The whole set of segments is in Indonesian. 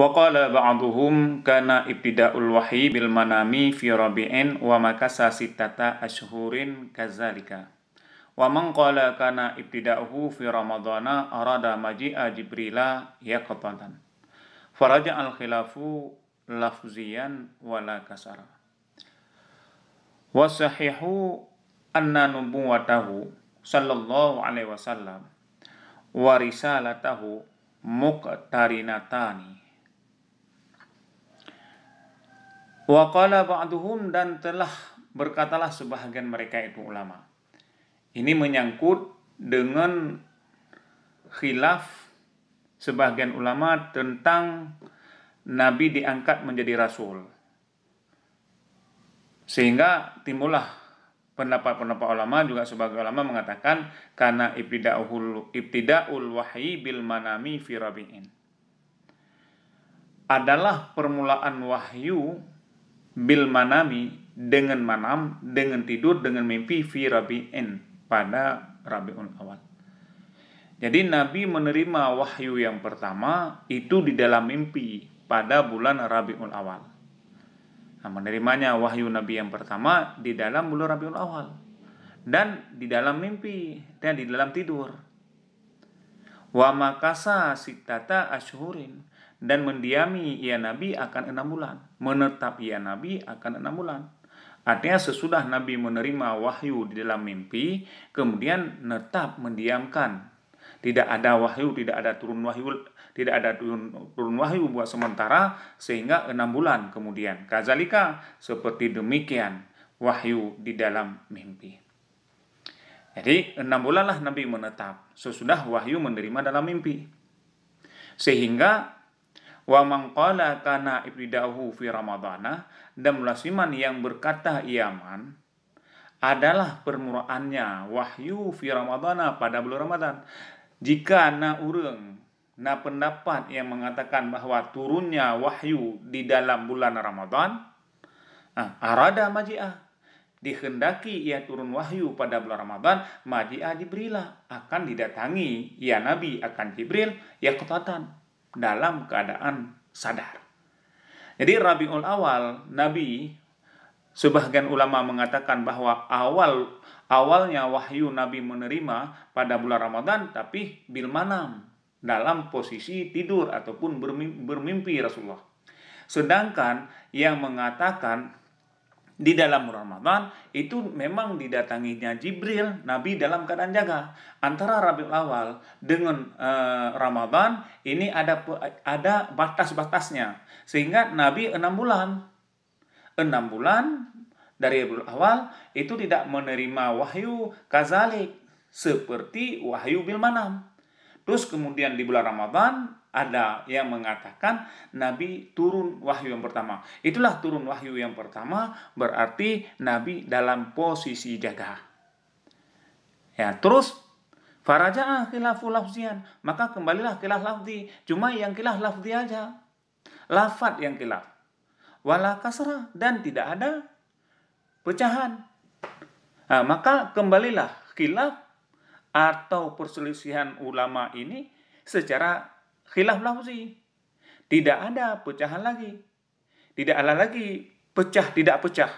Wa qala ba'duhum kana ibtida'ul wahyi bil manami fi rabi'in wa makasa sittata ashhurin kadzalika. Wa man qala kana ibtida'uhu fi ramadhana arada maji'a jibrila yaqtatan. Faraja al khilafu lafziyan wala kasara. Wa sahihu anna nubuwatahu sallallahu alaihi wasallam wa risalatahu muqtarinatani. Wa qala ba'duhum, dan telah berkatalah sebahagian mereka itu ulama. Ini menyangkut dengan khilaf sebahagian ulama tentang Nabi diangkat menjadi Rasul. Sehingga timbullah pendapat-pendapat ulama, juga sebagai ulama mengatakan karena ibtida'ul wahyi bil manami fi rabi'in, adalah permulaan wahyu bil manami, dengan manam, dengan tidur, dengan mimpi, fi rabi'in, pada Rabiul Awal. Jadi Nabi menerima wahyu yang pertama itu di dalam mimpi pada bulan Rabiul Awal. Nah, menerimanya wahyu Nabi yang pertama di dalam bulan Rabiul Awal dan di dalam mimpi dan di dalam tidur. Wa makasa sittata ashhurin, dan mendiami ia Nabi akan 6 bulan. Menetap ia Nabi akan 6 bulan. Artinya sesudah Nabi menerima wahyu di dalam mimpi, kemudian netap mendiamkan. Tidak ada wahyu, tidak ada turun wahyu buat sementara, sehingga 6 bulan kemudian. Kadzalika, seperti demikian wahyu di dalam mimpi. Jadi 6 bulanlah Nabi menetap sesudah wahyu menerima dalam mimpi. Sehingga wa man qala kana ibtida'uhu fi ramadhana, dan mulasiman yang berkata iaman adalah permulaannya wahyu fi ramadhana, pada bulan Ramadan. Jika na urang na pendapat yang mengatakan bahwa turunnya wahyu di dalam bulan Ramadan, arada maji'ah, dikehendaki ia turun wahyu pada bulan Ramadan, maji'ah Jibrila, akan didatangi ya Nabi akan Jibril yaqtatan, dalam keadaan sadar. Jadi Rabiul Awal Nabi, sebagian ulama mengatakan bahwa awalnya wahyu Nabi menerima pada bulan Ramadan, tapi bil manam, dalam posisi tidur ataupun bermimpi Rasulullah. Sedangkan yang mengatakan di dalam Ramadan itu memang didatanginya Jibril, Nabi dalam keadaan jaga. Antara Rabiul Awal dengan Ramadan ini ada batas-batasnya, sehingga Nabi 6 bulan. 6 bulan dari Rabiul Awal itu tidak menerima wahyu kazalik, seperti wahyu bil manam. Terus kemudian di bulan Ramadan ada yang mengatakan Nabi turun wahyu yang pertama. Itulah turun wahyu yang pertama, berarti Nabi dalam posisi jaga. Ya, terus faraja'a khilafu lafzian, maka kembalilah khilaf lafzi, cuma yang khilaf lafzi aja. Lafaz yang khilaf. Wala kasrah, dan tidak ada pecahan. Nah, maka kembalilah khilaf atau perselisihan ulama ini secara khilaf lafzi. Tidak ada pecahan lagi. Tidak ada lagi pecah tidak pecah.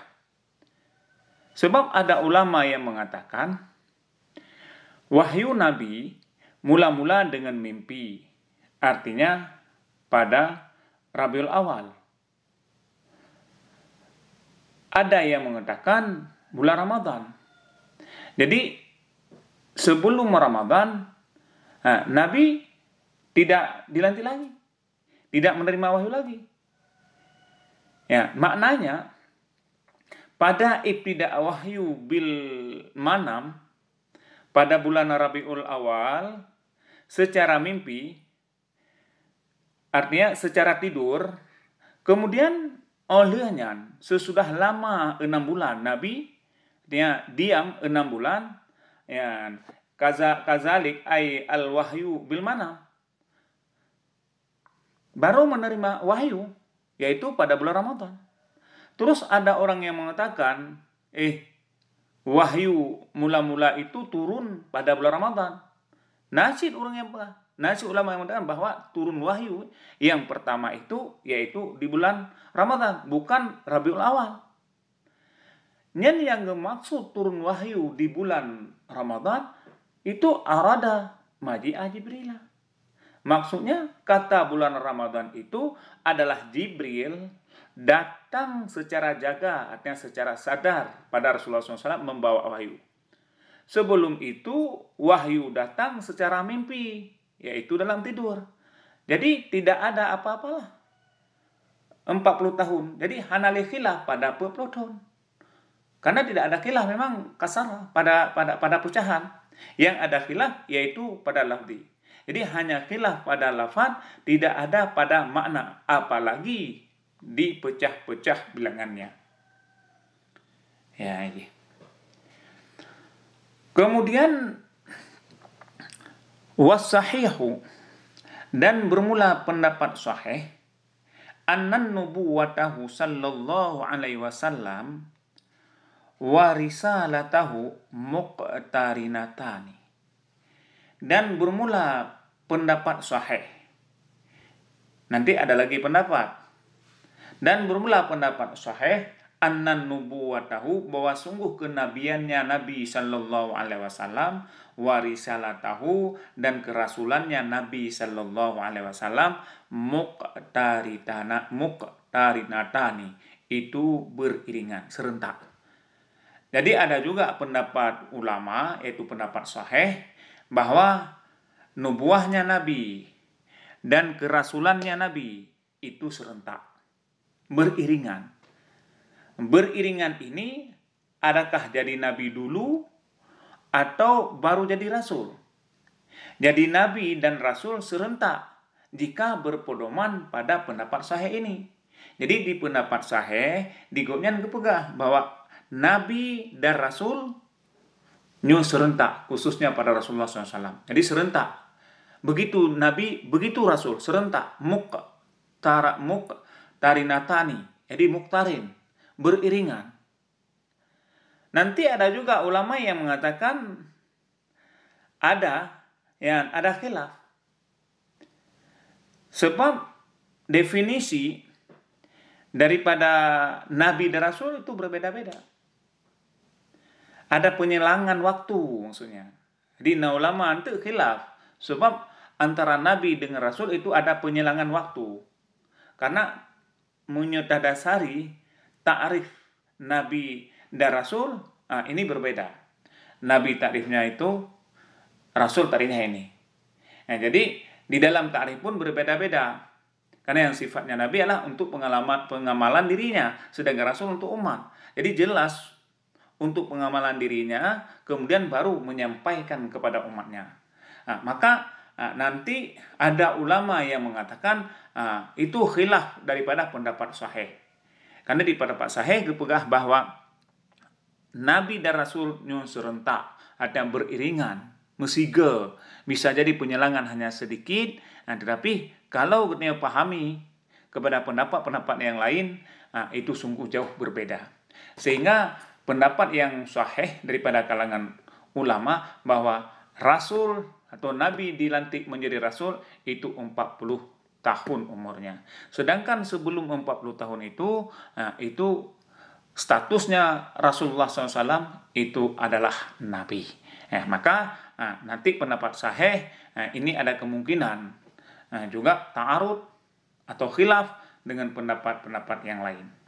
Sebab ada ulama yang mengatakan wahyu Nabi mula-mula dengan mimpi. Artinya pada Rabiul Awal. Ada yang mengatakan bulan Ramadan. Jadi sebelum Ramadan Nabi tidak dilantik lagi, tidak menerima wahyu lagi. Ya, maknanya pada ibtida' wahyu bil manam pada bulan Rabiul Awal secara mimpi, artinya secara tidur, kemudian olehnya sesudah lama 6 bulan Nabi dia diam 6 bulan, ya, kazalik ay al wahyu bil manam, baru menerima wahyu, yaitu pada bulan Ramadan. Terus ada orang yang mengatakan, wahyu mula-mula itu turun pada bulan Ramadan. Nasid orang yang Nah, si ulama yang mengatakan bahwa turun wahyu yang pertama itu yaitu di bulan Ramadan, bukan Rabiul Awal. Nyen yang maksud turun wahyu di bulan Ramadan itu arada maji'a Jibril. Maksudnya kata bulan Ramadan itu adalah Jibril datang secara jaga, artinya secara sadar pada Rasulullah SAW membawa wahyu. Sebelum itu wahyu datang secara mimpi, yaitu dalam tidur. Jadi tidak ada apa-apalah 40 tahun. Jadi hanali khilaf pada 40 tahun. Karena tidak ada khilaf memang kasar pada pecahan. Yang ada khilaf yaitu pada lafzi. Jadi hanya khilaf pada lafaz, tidak ada pada makna, apalagi dipecah-pecah bilangannya. Ya, ini. Kemudian wasahihu, dan bermula pendapat sahih annan nubuwatahu sallallahu alaihi wasallam wa risalatahu muqtarinatani. Dan bermula pendapat sahih. Nanti ada lagi pendapat. Dan bermula pendapat sahih annan nubuwatahu, bahwa sungguh kenabiannya Nabi sallallahu alaihi wasallam, wa risalatahu, dan kerasulannya Nabi sallallahu alaihi wasallam, muqtarinatani, itu beriringan, serentak. Jadi ada juga pendapat ulama, yaitu pendapat sahih, bahwa nubuahnya Nabi dan kerasulannya Nabi itu serentak, beriringan. Beriringan ini adakah jadi Nabi dulu atau baru jadi Rasul? Jadi Nabi dan Rasul serentak jika berpedoman pada pendapat sahih ini. Jadi di pendapat sahih digotnya kepegah bahwa Nabi dan Rasul nyu serentak, khususnya pada Rasulullah SAW. Jadi serentak. Begitu Nabi, begitu Rasul, serentak. Muqtarinatani. Jadi muktarin, beriringan. Nanti ada juga ulama yang mengatakan ada khilaf. Sebab definisi daripada Nabi dan Rasul itu berbeda-beda. Ada penyelangan waktu maksudnya. Jadi ulama itu khilaf. Sebab antara Nabi dengan Rasul itu ada penyelangan waktu. Karena menyodasari ta'rif Nabi dan Rasul ini berbeda. Nabi ta'rifnya itu, Rasul ta'rifnya ini. Nah, jadi di dalam ta'rif pun berbeda-beda. Karena yang sifatnya Nabi adalah untuk pengamalan dirinya, sedangkan Rasul untuk umat. Jadi jelas untuk pengamalan dirinya, kemudian baru menyampaikan kepada umatnya. Maka nanti ada ulama yang mengatakan itu khilaf daripada pendapat sahih. Karena di pendapat sahih dipegah bahwa Nabi dan Rasul serentak, ada yang beriringan, mesiga, bisa jadi penyelangan hanya sedikit. Tetapi kalau kita pahami kepada pendapat-pendapat yang lain, itu sungguh jauh berbeda. Sehingga pendapat yang sahih daripada kalangan ulama bahwa Rasul atau Nabi dilantik menjadi Rasul itu 40 tahun umurnya. Sedangkan sebelum 40 tahun itu statusnya Rasulullah SAW itu adalah Nabi. Maka nanti pendapat sahih ini ada kemungkinan juga ta'arud atau khilaf dengan pendapat-pendapat yang lain.